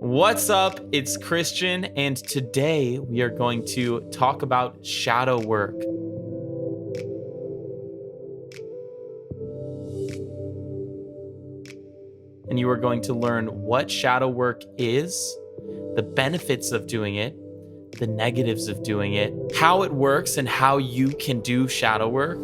What's up? It's Christian, and today we are going to talk about shadow work. And you are going to learn what shadow work is, the benefits of doing it, the negatives of doing it, how it works, and how you can do shadow work.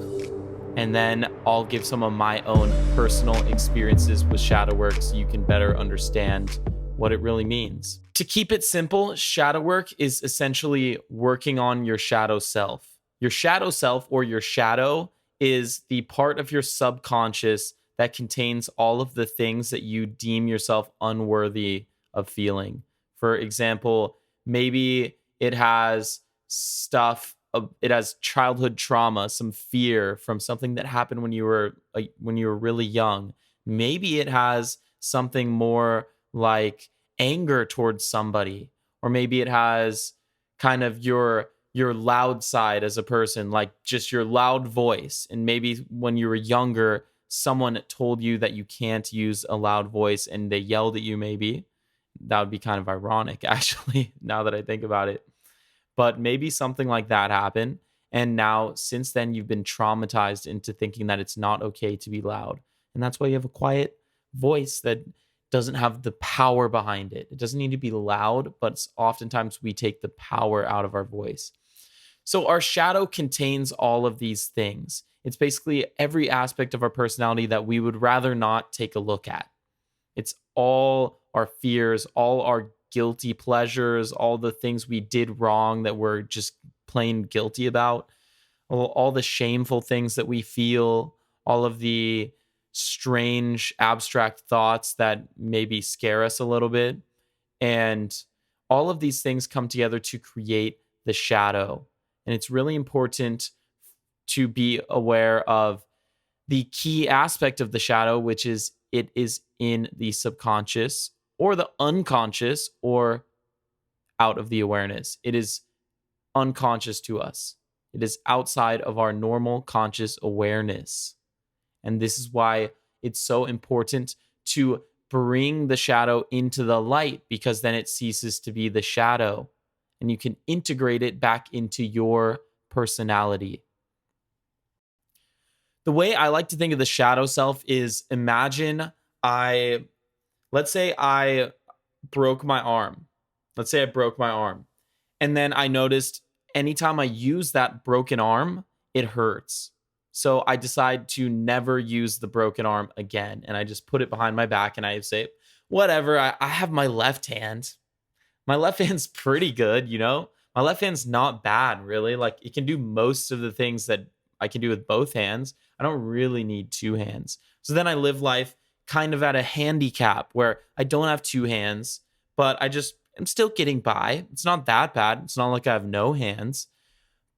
And then I'll give some of my own personal experiences with shadow work so you can better understand what it really means. To keep it simple, shadow work is essentially working on your shadow self. Your shadow self, or your shadow, is the part of your subconscious that contains all of the things that you deem yourself unworthy of feeling. For example, maybe it has it has childhood trauma, some fear from something that happened when you were really young. Maybe it has something more like anger towards somebody, or maybe it has kind of your loud side as a person, like just your loud voice. And maybe when you were younger, someone told you that you can't use a loud voice and they yelled at you. Maybe that would be kind of ironic, actually, now that I think about it. But maybe something like that happened, and now since then you've been traumatized into thinking that it's not okay to be loud. And that's why you have a quiet voice that doesn't have the power behind it. It doesn't need to be loud, but oftentimes we take the power out of our voice. So our shadow contains all of these things. It's basically every aspect of our personality that we would rather not take a look at. It's all our fears, all our guilty pleasures, all the things we did wrong that we're just plain guilty about, all the shameful things that we feel, all of the strange abstract thoughts that maybe scare us a little bit. And all of these things come together to create the shadow. And it's really important to be aware of the key aspect of the shadow, which is it is in the subconscious or the unconscious or out of the awareness. It is unconscious to us. It is outside of our normal conscious awareness. And this is why it's so important to bring the shadow into the light, because then it ceases to be the shadow and you can integrate it back into your personality. The way I like to think of the shadow self is, imagine let's say I broke my arm. Let's say I broke my arm. And then I noticed anytime I use that broken arm, it hurts. So I decide to never use the broken arm again. And I just put it behind my back and I say, whatever, I have my left hand. My left hand's pretty good, My left hand's not bad, really. Like, it can do most of the things that I can do with both hands. I don't really need two hands. So then I live life kind of at a handicap where I don't have two hands, but I'm still getting by. It's not that bad. It's not like I have no hands.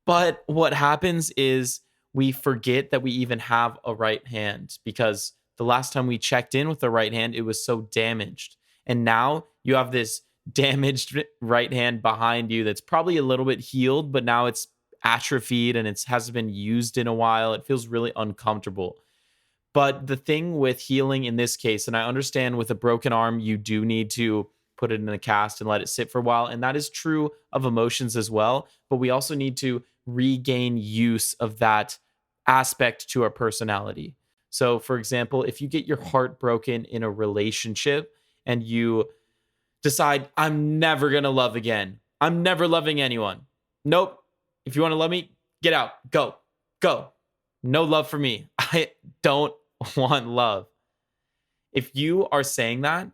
But what happens is we forget that we even have a right hand, because the last time we checked in with the right hand, it was so damaged. And now you have this damaged right hand behind you that's probably a little bit healed, but now it's atrophied and it hasn't been used in a while. It feels really uncomfortable. But the thing with healing in this case, and I understand with a broken arm, you do need to put it in a cast and let it sit for a while. And that is true of emotions as well. But we also need to regain use of that aspect to our personality. So, for example, if you get your heart broken in a relationship and you decide, I'm never going to love again. I'm never loving anyone. Nope. If you want to love me, get out. Go. No love for me. I don't want love. If you are saying that,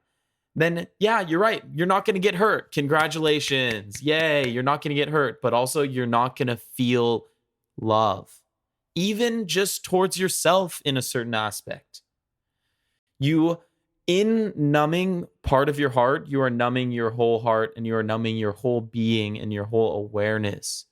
then yeah, you're right. You're not going to get hurt. Congratulations. Yay. You're not going to get hurt, but also you're not going to feel love, even just towards yourself in a certain aspect. In numbing part of your heart, you are numbing your whole heart, and you are numbing your whole being and your whole awareness.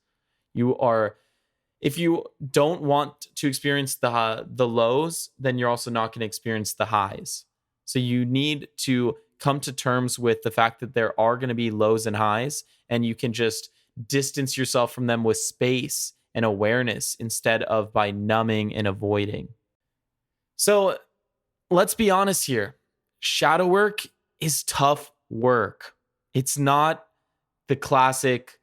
If you don't want to experience the lows, then you're also not going to experience the highs. So you need to come to terms with the fact that there are going to be lows and highs, and you can just distance yourself from them with space and awareness instead of by numbing and avoiding. So let's be honest here. Shadow work is tough work. It's not the classic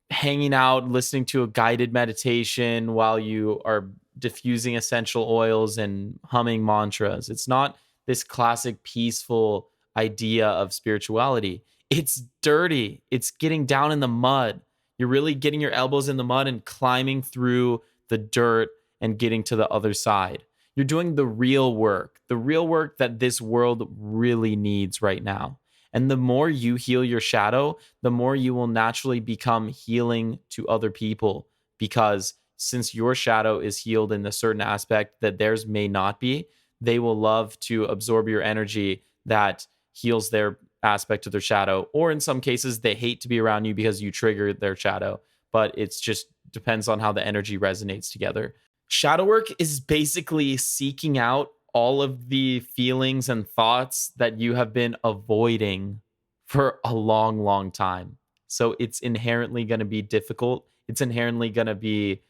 hanging out, listening to a guided meditation while you are diffusing essential oils and humming mantras. It's not this classic peaceful idea of spirituality. It's dirty. It's getting down in the mud. You're really getting your elbows in the mud and climbing through the dirt and getting to the other side. You're doing the real work that this world really needs right now. And the more you heal your shadow, the more you will naturally become healing to other people. Because since your shadow is healed in a certain aspect that theirs may not be, they will love to absorb your energy that heals their aspect of their shadow. Or in some cases, they hate to be around you because you triggered their shadow. But it's just depends on how the energy resonates together. Shadow work is basically seeking out all of the feelings and thoughts that you have been avoiding for a long, long time. So it's inherently going to be difficult. It's inherently going to be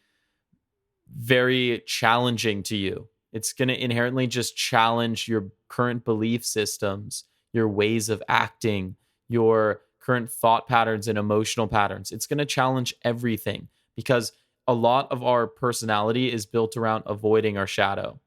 very challenging to you. It's going to inherently just challenge your current belief systems, your ways of acting, your current thought patterns and emotional patterns. It's going to challenge everything because a lot of our personality is built around avoiding our shadow.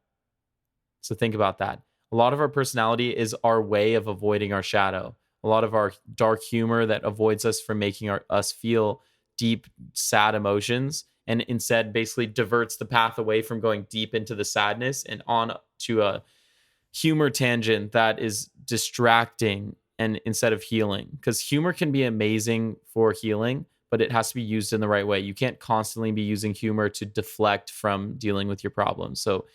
So think about that. A lot of our personality is our way of avoiding our shadow. A lot of our dark humor that avoids us from making us feel deep, sad emotions and instead basically diverts the path away from going deep into the sadness and on to a humor tangent that is distracting and instead of healing. Because humor can be amazing for healing, but it has to be used in the right way. You can't constantly be using humor to deflect from dealing with your problems. So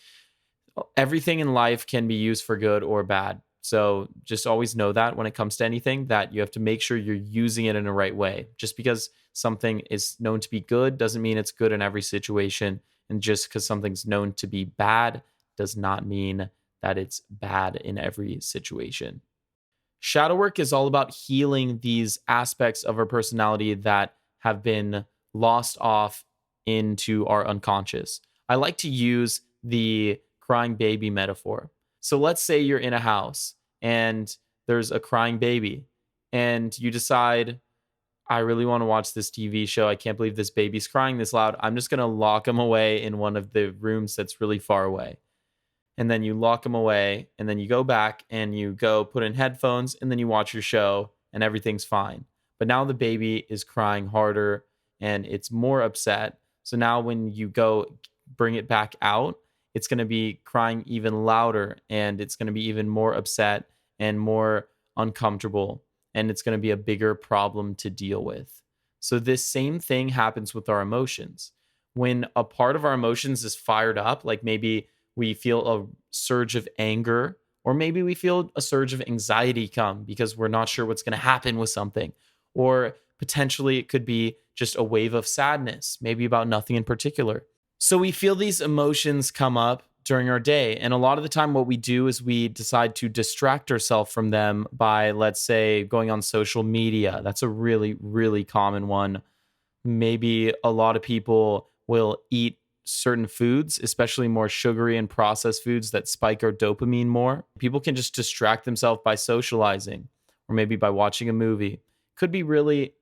everything in life can be used for good or bad. So just always know that when it comes to anything, that you have to make sure you're using it in the right way. Just because something is known to be good doesn't mean it's good in every situation. And just because something's known to be bad does not mean that it's bad in every situation. Shadow work is all about healing these aspects of our personality that have been lost off into our unconscious. I like to use the crying baby metaphor. So let's say you're in a house and there's a crying baby, and you decide, I really want to watch this TV show. I can't believe this baby's crying this loud. I'm just going to lock him away in one of the rooms that's really far away. And then you lock them away, and then you go back and you go put in headphones, and then you watch your show and everything's fine. But now the baby is crying harder and it's more upset. So now when you go bring it back out, it's going to be crying even louder and it's going to be even more upset and more uncomfortable. And it's going to be a bigger problem to deal with. So this same thing happens with our emotions. When a part of our emotions is fired up, like maybe we feel a surge of anger, or maybe we feel a surge of anxiety come because we're not sure what's going to happen with something. Or potentially it could be just a wave of sadness, maybe about nothing in particular. So we feel these emotions come up during our day. And a lot of the time, what we do is we decide to distract ourselves from them by, let's say, going on social media. That's a really, really common one. Maybe a lot of people will eat certain foods, especially more sugary and processed foods that spike our dopamine more. People can just distract themselves by socializing or maybe by watching a movie. Could be really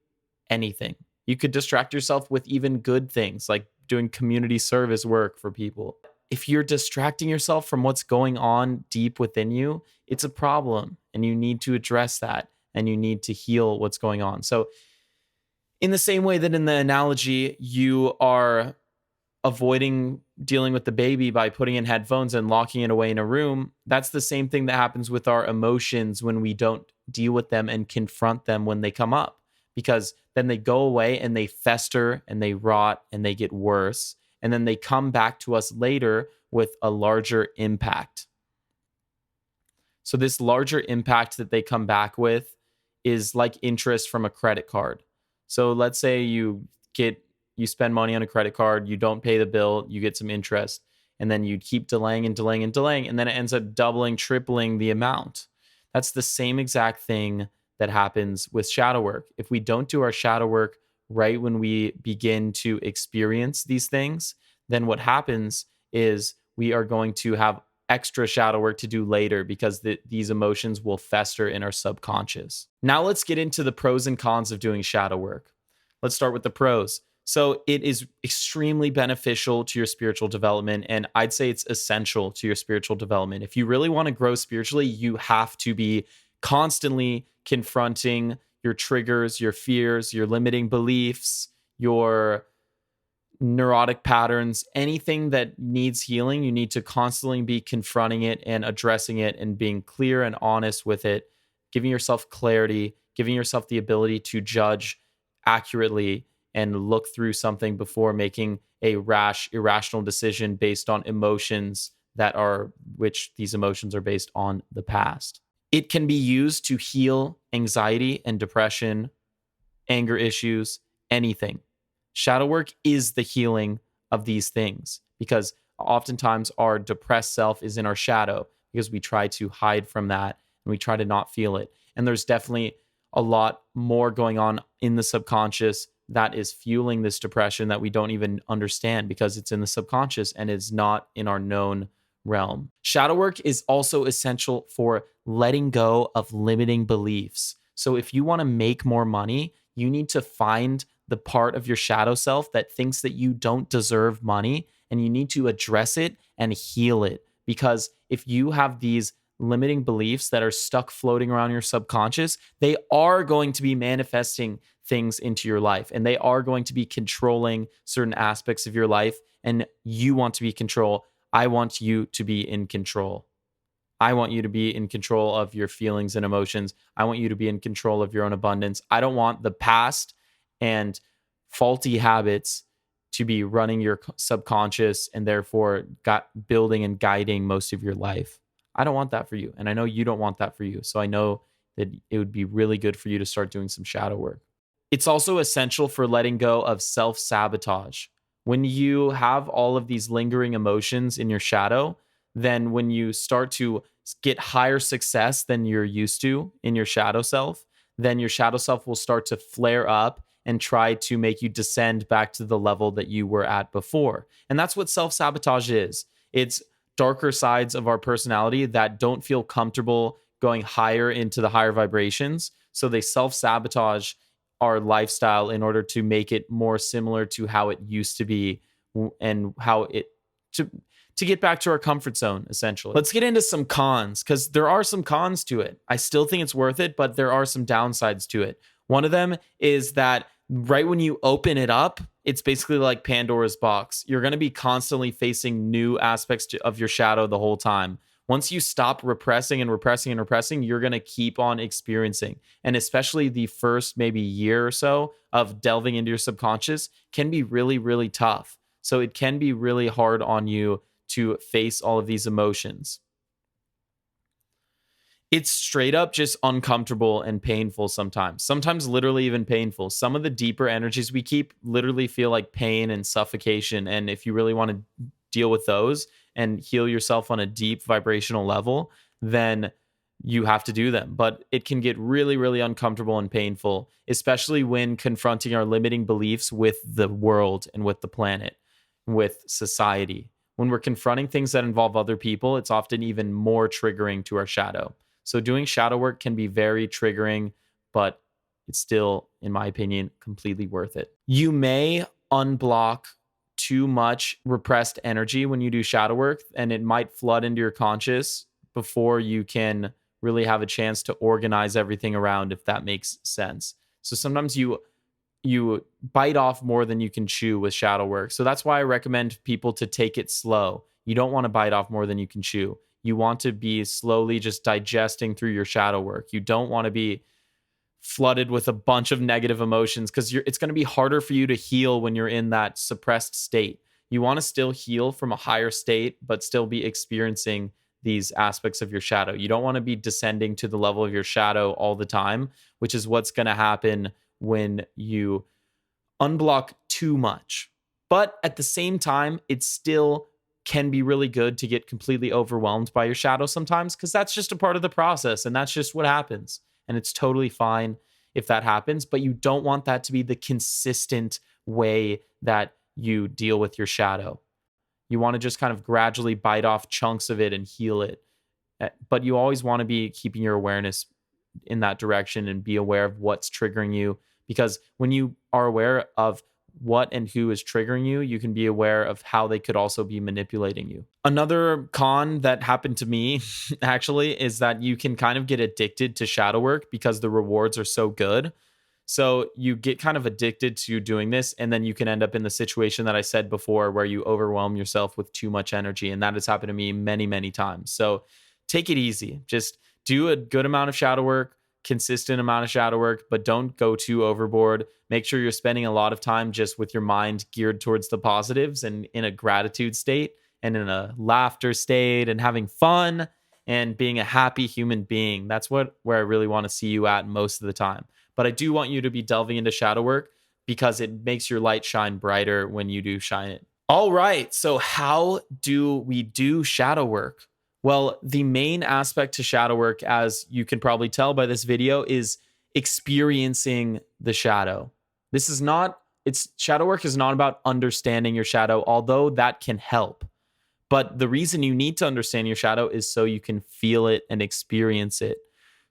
anything. You could distract yourself with even good things like doing community service work for people. If you're distracting yourself from what's going on deep within you, it's a problem and you need to address that and you need to heal what's going on. So, in the same way that in the analogy, you are avoiding dealing with the baby by putting in headphones and locking it away in a room, that's the same thing that happens with our emotions when we don't deal with them and confront them when they come up. Because then they go away and they fester and they rot and they get worse. And then they come back to us later with a larger impact. So this larger impact that they come back with is like interest from a credit card. So let's say you spend money on a credit card, you don't pay the bill, you get some interest, and then you keep delaying and delaying and delaying, and then it ends up doubling, tripling the amount. That's the same exact thing that happens with shadow work. If we don't do our shadow work right when we begin to experience these things, then what happens is we are going to have extra shadow work to do later because these emotions will fester in our subconscious. Now let's get into the pros and cons of doing shadow work. Let's start with the pros. So it is extremely beneficial to your spiritual development, and I'd say it's essential to your spiritual development. If you really want to grow spiritually, you have to be constantly confronting your triggers, your fears, your limiting beliefs, your neurotic patterns, anything that needs healing. You need to constantly be confronting it and addressing it and being clear and honest with it, giving yourself clarity, giving yourself the ability to judge accurately and look through something before making a rash, irrational decision based on emotions which these emotions are based on the past. It can be used to heal anxiety and depression, anger issues, anything. Shadow work is the healing of these things because oftentimes our depressed self is in our shadow because we try to hide from that and we try to not feel it. And there's definitely a lot more going on in the subconscious that is fueling this depression that we don't even understand because it's in the subconscious and it's not in our known realm. Shadow work is also essential for letting go of limiting beliefs. So if you want to make more money, you need to find the part of your shadow self that thinks that you don't deserve money, and you need to address it and heal it. Because if you have these limiting beliefs that are stuck floating around your subconscious, they are going to be manifesting things into your life, and they are going to be controlling certain aspects of your life, and you want to be in control. I want you to be in control. I want you to be in control of your feelings and emotions. I want you to be in control of your own abundance. I don't want the past and faulty habits to be running your subconscious and therefore building and guiding most of your life. I don't want that for you. And I know you don't want that for you. So I know that it would be really good for you to start doing some shadow work. It's also essential for letting go of self-sabotage. When you have all of these lingering emotions in your shadow, then when you start to get higher success than you're used to in your shadow self, then your shadow self will start to flare up and try to make you descend back to the level that you were at before. And that's what self-sabotage is. It's darker sides of our personality that don't feel comfortable going higher into the higher vibrations. So they self-sabotage our lifestyle in order to make it more similar to how it used to be and how it to get back to our comfort zone, essentially. Let's get into some cons, because there are some cons to it. I still think it's worth it, but there are some downsides to it. One of them is that right when you open it up, it's basically like Pandora's box. You're going to be constantly facing new aspects of your shadow the whole time. Once you stop repressing and repressing and repressing, you're going to keep on experiencing. And especially the first maybe year or so of delving into your subconscious can be really, really tough. So it can be really hard on you to face all of these emotions. It's straight up just uncomfortable and painful sometimes literally even painful. Some of the deeper energies we keep literally feel like pain and suffocation. And if you really want to deal with those and heal yourself on a deep vibrational level, then you have to do them. But it can get really, really uncomfortable and painful, especially when confronting our limiting beliefs with the world and with the planet, with society. When we're confronting things that involve other people, it's often even more triggering to our shadow. So doing shadow work can be very triggering, but it's still, in my opinion, completely worth it. You may unblock too much repressed energy when you do shadow work, and it might flood into your conscious before you can really have a chance to organize everything around, if that makes sense. So sometimes you bite off more than you can chew with shadow work. So that's why I recommend people to take it slow. You don't want to bite off more than you can chew. You want to be slowly just digesting through your shadow work. You don't want to be flooded with a bunch of negative emotions, because it's going to be harder for you to heal when you're in that suppressed state. You want to still heal from a higher state, but still be experiencing these aspects of your shadow. You don't want to be descending to the level of your shadow all the time, which is what's going to happen when you unblock too much. But at the same time, it still can be really good to get completely overwhelmed by your shadow sometimes, because that's just a part of the process and that's just what happens. And it's totally fine if that happens, but you don't want that to be the consistent way that you deal with your shadow. You want to just kind of gradually bite off chunks of it and heal it. But you always want to be keeping your awareness in that direction and be aware of what's triggering you. Because when you are aware of what and who is triggering you, you can be aware of how they could also be manipulating you. Another con that happened to me actually is that you can kind of get addicted to shadow work because the rewards are so good. So you get kind of addicted to doing this, and then you can end up in the situation that I said before where you overwhelm yourself with too much energy. And that has happened to me many, many times. So take it easy. Just do a good amount of shadow work, consistent amount of shadow work, but don't go too overboard. Make sure you're spending a lot of time just with your mind geared towards the positives and in a gratitude state and in a laughter state and having fun and being a happy human being. That's where I really want to see you at most of the time. But I do want you to be delving into shadow work because it makes your light shine brighter when you do shine it. All right. So how do we do shadow work? Well, the main aspect to shadow work, as you can probably tell by this video, is experiencing the shadow. Shadow work is not about understanding your shadow, although that can help. But the reason you need to understand your shadow is so you can feel it and experience it.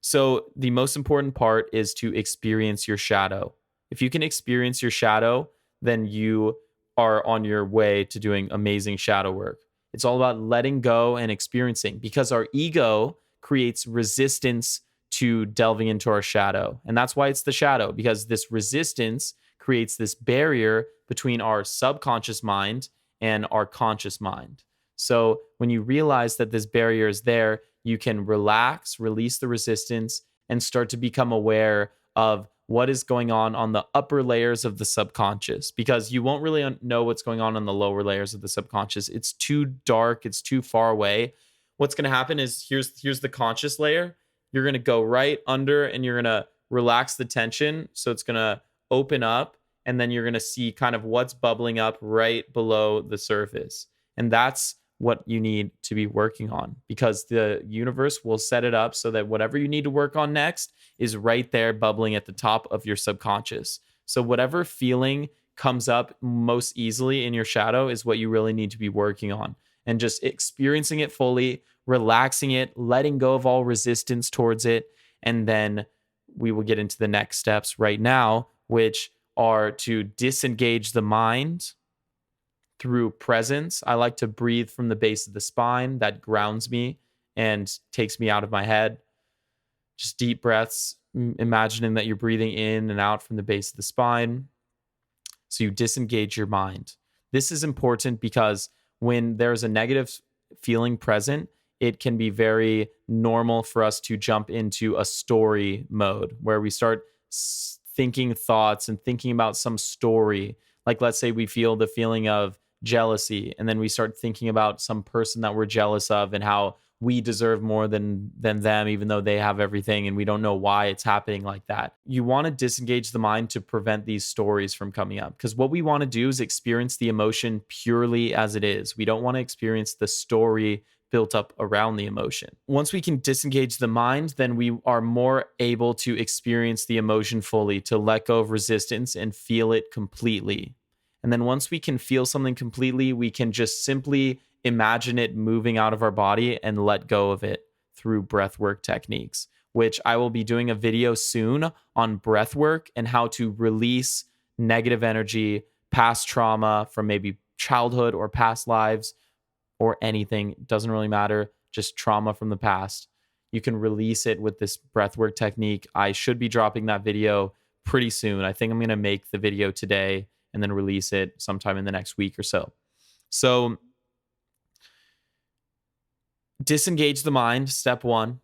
So the most important part is to experience your shadow. If you can experience your shadow, then you are on your way to doing amazing shadow work. It's all about letting go and experiencing, because our ego creates resistance to delving into our shadow. And that's why it's the shadow, because this resistance creates this barrier between our subconscious mind and our conscious mind. So when you realize that this barrier is there, you can relax, release the resistance, and start to become aware of what is going on the upper layers of the subconscious, because you won't really know what's going on the lower layers of the subconscious. It's too dark. It's too far away. What's going to happen is here's the conscious layer. You're going to go right under and you're going to relax the tension. So it's going to open up, and then you're going to see kind of what's bubbling up right below the surface. And that's what you need to be working on, because the universe will set it up so that whatever you need to work on next is right there bubbling at the top of your subconscious. So whatever feeling comes up most easily in your shadow is what you really need to be working on, and just experiencing it fully, relaxing it, letting go of all resistance towards it. And then we will get into the next steps right now, which are to disengage the mind through presence. I like to breathe from the base of the spine. That grounds me and takes me out of my head. Just deep breaths, imagining that you're breathing in and out from the base of the spine. So you disengage your mind. This is important because when there's a negative feeling present, it can be very normal for us to jump into a story mode where we start thinking thoughts and thinking about some story. Like, let's say we feel the feeling of jealousy, and then we start thinking about some person that we're jealous of and how we deserve more than them, even though they have everything, and we don't know why it's happening like that. You want to disengage the mind to prevent these stories from coming up, because what we want to do is experience the emotion purely as it is. We don't want to experience the story built up around the emotion. Once we can disengage the mind, then we are more able to experience the emotion fully, to let go of resistance and feel it completely. And then once we can feel something completely, we can just simply imagine it moving out of our body and let go of it through breathwork techniques, which I will be doing a video soon on breathwork and how to release negative energy, past trauma from maybe childhood or past lives or anything. It doesn't really matter, just trauma from the past. You can release it with this breathwork technique. I should be dropping that video pretty soon. I think I'm going to make the video today and then release it sometime in the next week or so. So disengage the mind, step one.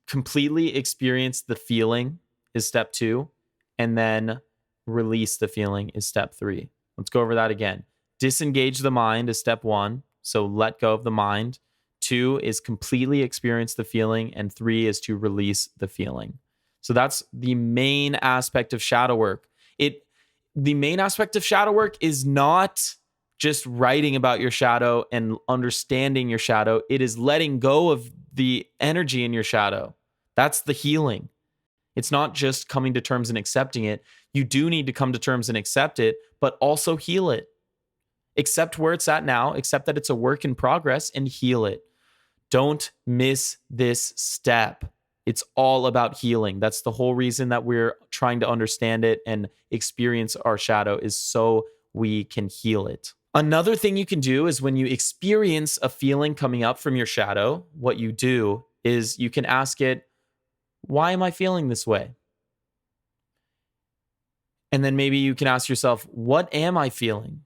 Completely experience the feeling is step two. And then release the feeling is step three. Let's go over that again. Disengage the mind is step one. So let go of the mind. Two is completely experience the feeling. And three is to release the feeling. So that's the main aspect of shadow work. The main aspect of shadow work is not just writing about your shadow and understanding your shadow. It is letting go of the energy in your shadow. That's the healing. It's not just coming to terms and accepting it. You do need to come to terms and accept it, but also heal it. Accept where it's at now, accept that it's a work in progress, and heal it. Don't miss this step. It's all about healing. That's the whole reason that we're trying to understand it and experience our shadow, is so we can heal it. Another thing you can do is when you experience a feeling coming up from your shadow, what you do is you can ask it, why am I feeling this way? And then maybe you can ask yourself, what am I feeling?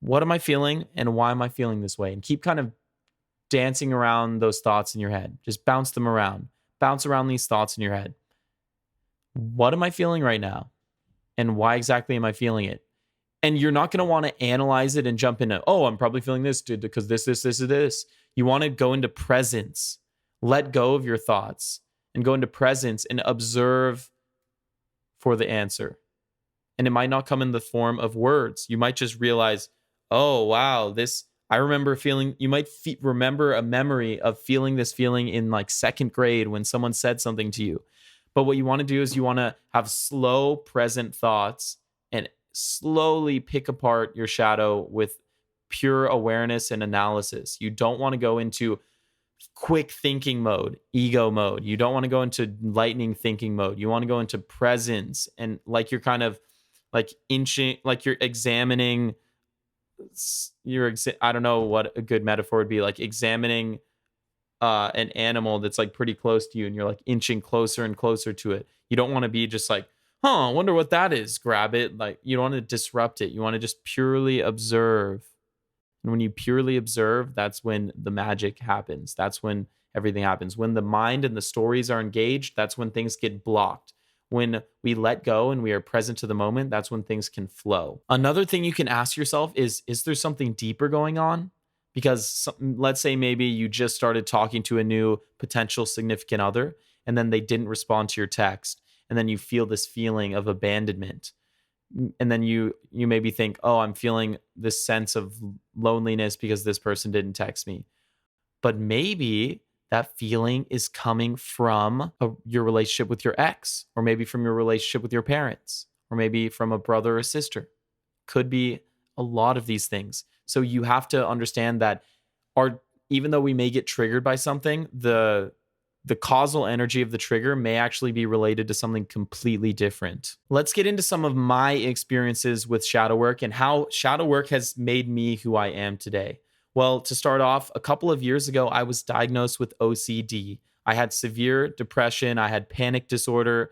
What am I feeling and why am I feeling this way? And keep kind of dancing around those thoughts in your head. Just bounce them around. Bounce around these thoughts in your head. What am I feeling right now? And why exactly am I feeling it? And you're not going to want to analyze it and jump into, oh, I'm probably feeling this because this. You want to go into presence. Let go of your thoughts and go into presence and observe for the answer. And it might not come in the form of words. You might just realize, oh, wow, I remember feeling, you might remember a memory of feeling this feeling in like second grade when someone said something to you. But what you want to do is you want to have slow, present thoughts and slowly pick apart your shadow with pure awareness and analysis. You don't want to go into quick thinking mode, ego mode. You don't want to go into lightning thinking mode. You want to go into presence and like you're kind of like inching, like you're examining I don't know what a good metaphor would be, like examining an animal that's like pretty close to you and you're like inching closer and closer to it. You don't want to be just like, I wonder what that is. Grab it. Like you don't want to disrupt it. You want to just purely observe. And when you purely observe, that's when the magic happens. That's when everything happens. When the mind and the stories are engaged, that's when things get blocked. When we let go and we are present to the moment, that's when things can flow. Another thing you can ask yourself is there something deeper going on? Because let's say maybe you just started talking to a new potential significant other and then they didn't respond to your text. And then you feel this feeling of abandonment. And then you maybe think, oh, I'm feeling this sense of loneliness because this person didn't text me. But maybe that feeling is coming from your relationship with your ex, or maybe from your relationship with your parents, or maybe from a brother or sister. Could be a lot of these things. So you have to understand that even though we may get triggered by something, the causal energy of the trigger may actually be related to something completely different. Let's get into some of my experiences with shadow work and how shadow work has made me who I am today. Well, to start off, a couple of years ago, I was diagnosed with OCD. I had severe depression, I had panic disorder,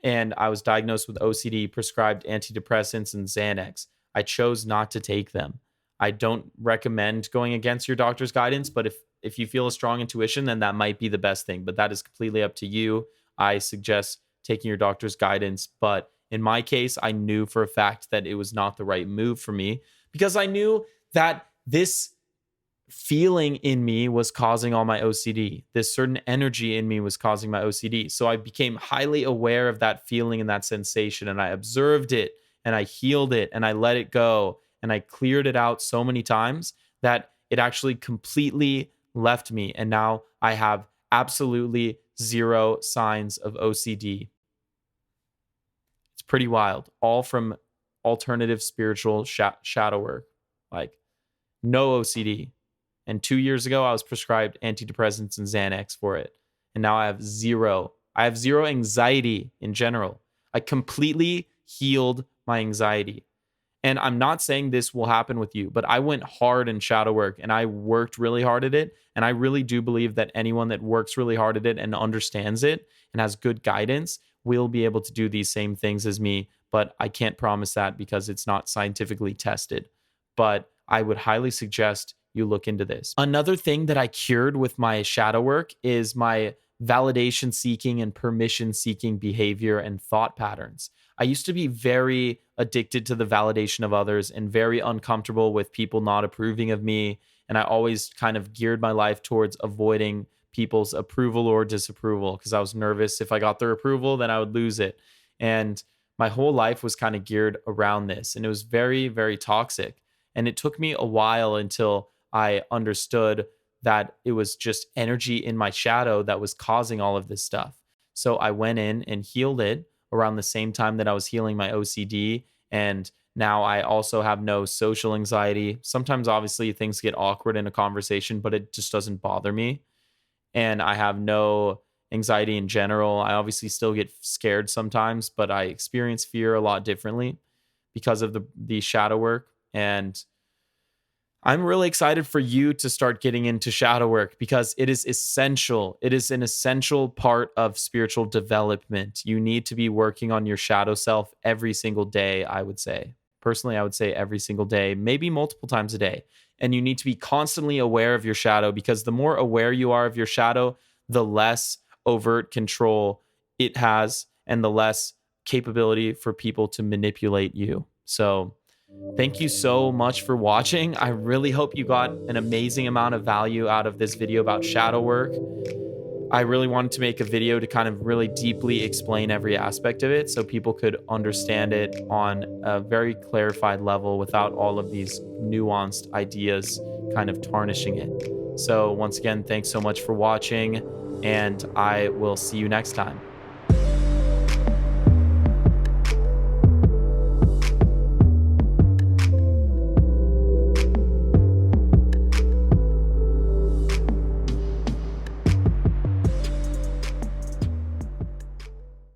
and I was diagnosed with OCD, prescribed antidepressants and Xanax. I chose not to take them. I don't recommend going against your doctor's guidance, but if you feel a strong intuition, then that might be the best thing. But that is completely up to you. I suggest taking your doctor's guidance. But in my case, I knew for a fact that it was not the right move for me because I knew that this feeling in me was causing all my OCD. This certain energy in me was causing my OCD. So I became highly aware of that feeling and that sensation, and I observed it and I healed it and I let it go and I cleared it out so many times that it actually completely left me. And now I have absolutely zero signs of OCD. It's pretty wild. All from alternative spiritual shadow work, like no OCD. And 2 years ago, I was prescribed antidepressants and Xanax for it. And now I have zero. I have zero anxiety in general. I completely healed my anxiety. And I'm not saying this will happen with you, but I went hard in shadow work and I worked really hard at it. And I really do believe that anyone that works really hard at it and understands it and has good guidance will be able to do these same things as me. But I can't promise that because it's not scientifically tested. But I would highly suggest you look into this. Another thing that I cured with my shadow work is my validation seeking and permission seeking behavior and thought patterns. I used to be very addicted to the validation of others and very uncomfortable with people not approving of me. And I always kind of geared my life towards avoiding people's approval or disapproval because I was nervous if I got their approval, then I would lose it. And my whole life was kind of geared around this. And it was very, very toxic. And it took me a while until I understood that it was just energy in my shadow that was causing all of this stuff. So I went in and healed it around the same time that I was healing my OCD. And Now I also have no social anxiety. Sometimes obviously things get awkward in a conversation, but it just doesn't bother me. And I have no anxiety in general. I obviously still get scared sometimes, but I experience fear a lot differently because of the shadow work. And I'm really excited for you to start getting into shadow work because it is essential. It is an essential part of spiritual development. You need to be working on your shadow self every single day, I would say. Personally, I would say every single day, maybe multiple times a day. And you need to be constantly aware of your shadow because the more aware you are of your shadow, the less overt control it has and the less capability for people to manipulate you. So, thank you so much for watching. I really hope you got an amazing amount of value out of this video about shadow work. I really wanted to make a video to kind of really deeply explain every aspect of it so people could understand it on a very clarified level without all of these nuanced ideas kind of tarnishing it. So once again, thanks so much for watching, and I will see you next time.